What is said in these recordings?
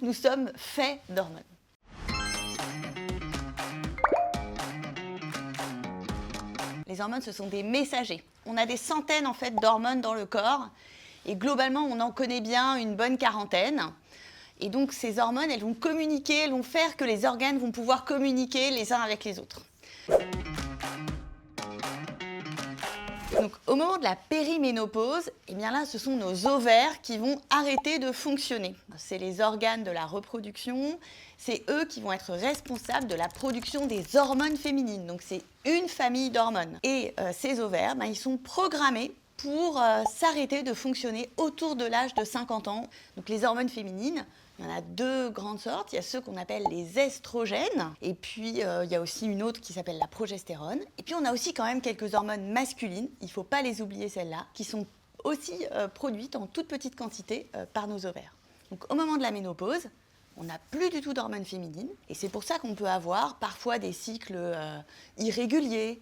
Nous sommes faits d'hormones. Les hormones, ce sont des messagers. On a des centaines en fait d'hormones dans le corps et globalement, on en connaît bien une bonne quarantaine. Et donc, ces hormones, elles vont communiquer, elles vont faire que les organes vont pouvoir communiquer les uns avec les autres. Donc, au moment de la périménopause, eh bien là, ce sont nos ovaires qui vont arrêter de fonctionner. C'est les organes de la reproduction, c'est eux qui vont être responsables de la production des hormones féminines. Donc, c'est une famille d'hormones. Et ces ovaires, ils sont programmés pour s'arrêter de fonctionner autour de l'âge de 50 ans. Donc, les hormones féminines, il y en a deux grandes sortes. Il y a ceux qu'on appelle les estrogènes, et puis il y a aussi une autre qui s'appelle la progestérone. Et puis on a aussi quand même quelques hormones masculines, il ne faut pas les oublier celles-là, qui sont aussi produites en toute petite quantité par nos ovaires. Donc au moment de la ménopause, on n'a plus du tout d'hormones féminines, et c'est pour ça qu'on peut avoir parfois des cycles irréguliers,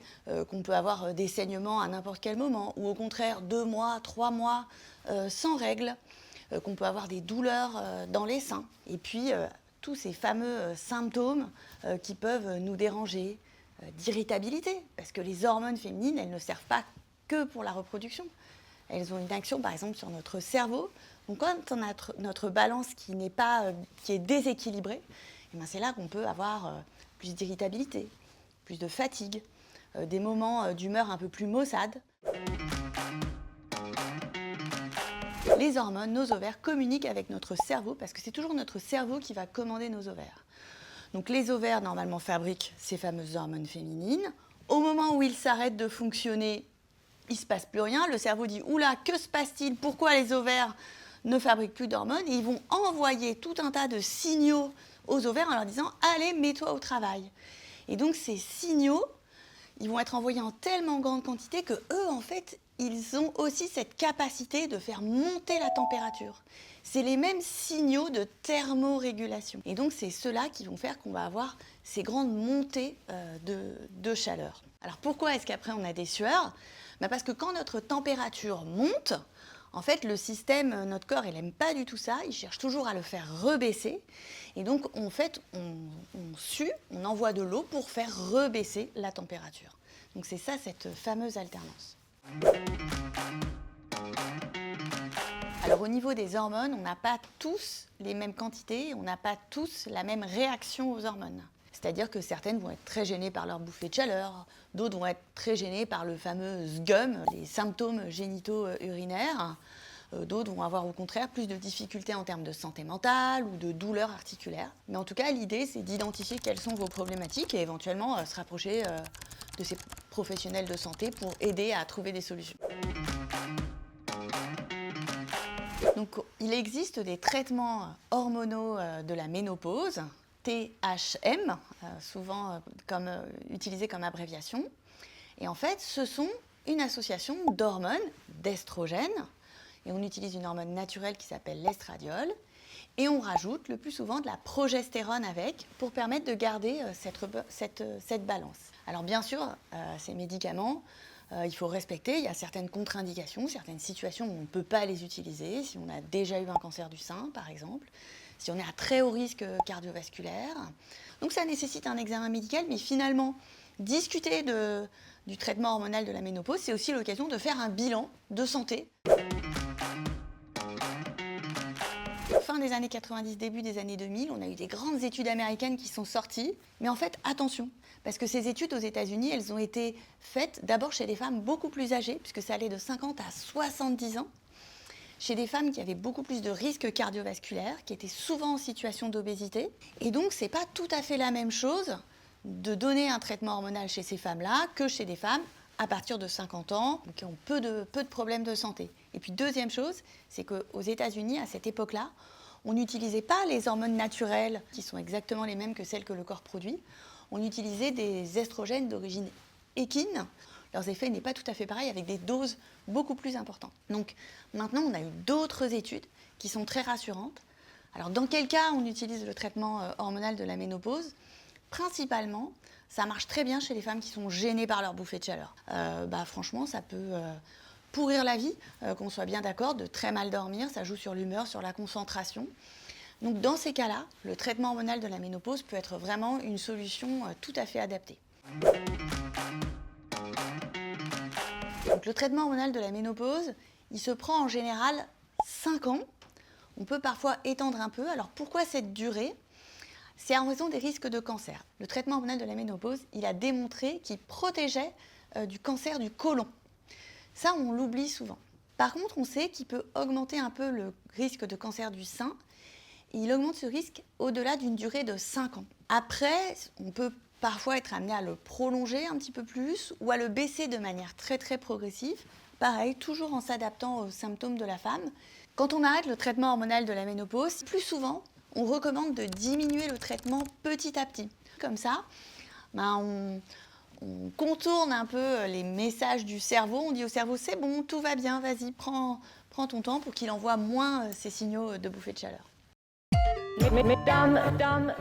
qu'on peut avoir des saignements à n'importe quel moment, ou au contraire 2 mois, 3 mois sans règles, qu'on peut avoir des douleurs dans les seins. Et puis, tous ces fameux symptômes qui peuvent nous déranger, d'irritabilité, parce que les hormones féminines, elles ne servent pas que pour la reproduction. Elles ont une action, par exemple, sur notre cerveau. Donc, quand on a notre balance qui est déséquilibrée, eh bien, c'est là qu'on peut avoir plus d'irritabilité, plus de fatigue, des moments d'humeur un peu plus maussade. Les hormones, nos ovaires communiquent avec notre cerveau parce que c'est toujours notre cerveau qui va commander nos ovaires. Donc les ovaires normalement fabriquent ces fameuses hormones féminines. Au moment où ils s'arrêtent de fonctionner, il ne se passe plus rien. Le cerveau dit « Oula, que se passe-t-il? Pourquoi les ovaires ne fabriquent plus d'hormones ?» Et ils vont envoyer tout un tas de signaux aux ovaires en leur disant « Allez, mets-toi au travail ». Et donc ces signaux, ils vont être envoyés en tellement grande quantité que eux, en fait, ils ont aussi cette capacité de faire monter la température. C'est les mêmes signaux de thermorégulation. Et donc, c'est ceux-là qui vont faire qu'on va avoir ces grandes montées de chaleur. Alors, pourquoi est-ce qu'après, on a des sueurs ? Parce que quand notre température monte, en fait, le système, notre corps, il n'aime pas du tout ça. Il cherche toujours à le faire rebaisser. Et donc, en fait, on sue, on envoie de l'eau pour faire rebaisser la température. Donc, c'est ça, cette fameuse alternance. Alors, au niveau des hormones, on n'a pas tous les mêmes quantités, on n'a pas tous la même réaction aux hormones. C'est-à-dire que certaines vont être très gênées par leur bouffée de chaleur, d'autres vont être très gênées par le fameux SGUM, les symptômes génitaux urinaires. D'autres vont avoir au contraire plus de difficultés en termes de santé mentale ou de douleurs articulaires. Mais en tout cas, l'idée, c'est d'identifier quelles sont vos problématiques et éventuellement se rapprocher de ces professionnels de santé pour aider à trouver des solutions. Donc, il existe des traitements hormonaux de la ménopause, THM, souvent utilisé comme abréviation. Et en fait, ce sont une association d'hormones, d'estrogènes, et on utilise une hormone naturelle qui s'appelle l'estradiol, et on rajoute le plus souvent de la progestérone avec pour permettre de garder cette balance. Alors bien sûr, ces médicaments, il faut respecter, il y a certaines contre-indications, certaines situations où on ne peut pas les utiliser, si on a déjà eu un cancer du sein par exemple, si on est à très haut risque cardiovasculaire. Donc ça nécessite un examen médical, mais finalement, discuter du traitement hormonal de la ménopause, c'est aussi l'occasion de faire un bilan de santé. Fin des années 90, début des années 2000, on a eu des grandes études américaines qui sont sorties. Mais en fait, attention, parce que ces études aux États-Unis, elles ont été faites d'abord chez des femmes beaucoup plus âgées, puisque ça allait de 50 à 70 ans, chez des femmes qui avaient beaucoup plus de risques cardiovasculaires, qui étaient souvent en situation d'obésité. Et donc, ce n'est pas tout à fait la même chose de donner un traitement hormonal chez ces femmes-là que chez des femmes à partir de 50 ans, qui ont peu de problèmes de santé. Et puis deuxième chose, c'est qu'aux États-Unis, à cette époque-là, on n'utilisait pas les hormones naturelles, qui sont exactement les mêmes que celles que le corps produit. On utilisait des estrogènes d'origine équine. Leurs effets n'est pas tout à fait pareil, avec des doses beaucoup plus importantes. Donc maintenant, on a eu d'autres études qui sont très rassurantes. Alors dans quel cas on utilise le traitement hormonal de la ménopause ? Principalement, ça marche très bien chez les femmes qui sont gênées par leur bouffée de chaleur. Franchement, ça peut pourrir la vie, qu'on soit bien d'accord, de très mal dormir, ça joue sur l'humeur, sur la concentration. Donc dans ces cas-là, le traitement hormonal de la ménopause peut être vraiment une solution tout à fait adaptée. Donc le traitement hormonal de la ménopause, il se prend en général 5 ans. On peut parfois étendre un peu. Alors pourquoi cette durée ? C'est en raison des risques de cancer. Le traitement hormonal de la ménopause, il a démontré qu'il protégeait du cancer du côlon. Ça, on l'oublie souvent. Par contre, on sait qu'il peut augmenter un peu le risque de cancer du sein. Et il augmente ce risque au-delà d'une durée de 5 ans. Après, on peut parfois être amené à le prolonger un petit peu plus ou à le baisser de manière très très progressive. Pareil, toujours en s'adaptant aux symptômes de la femme. Quand on arrête le traitement hormonal de la ménopause, plus souvent, on recommande de diminuer le traitement petit à petit. Comme ça, on contourne un peu les messages du cerveau. On dit au cerveau, c'est bon, tout va bien, vas-y, prends ton temps pour qu'il envoie moins ces signaux de bouffée de chaleur. Mesdames,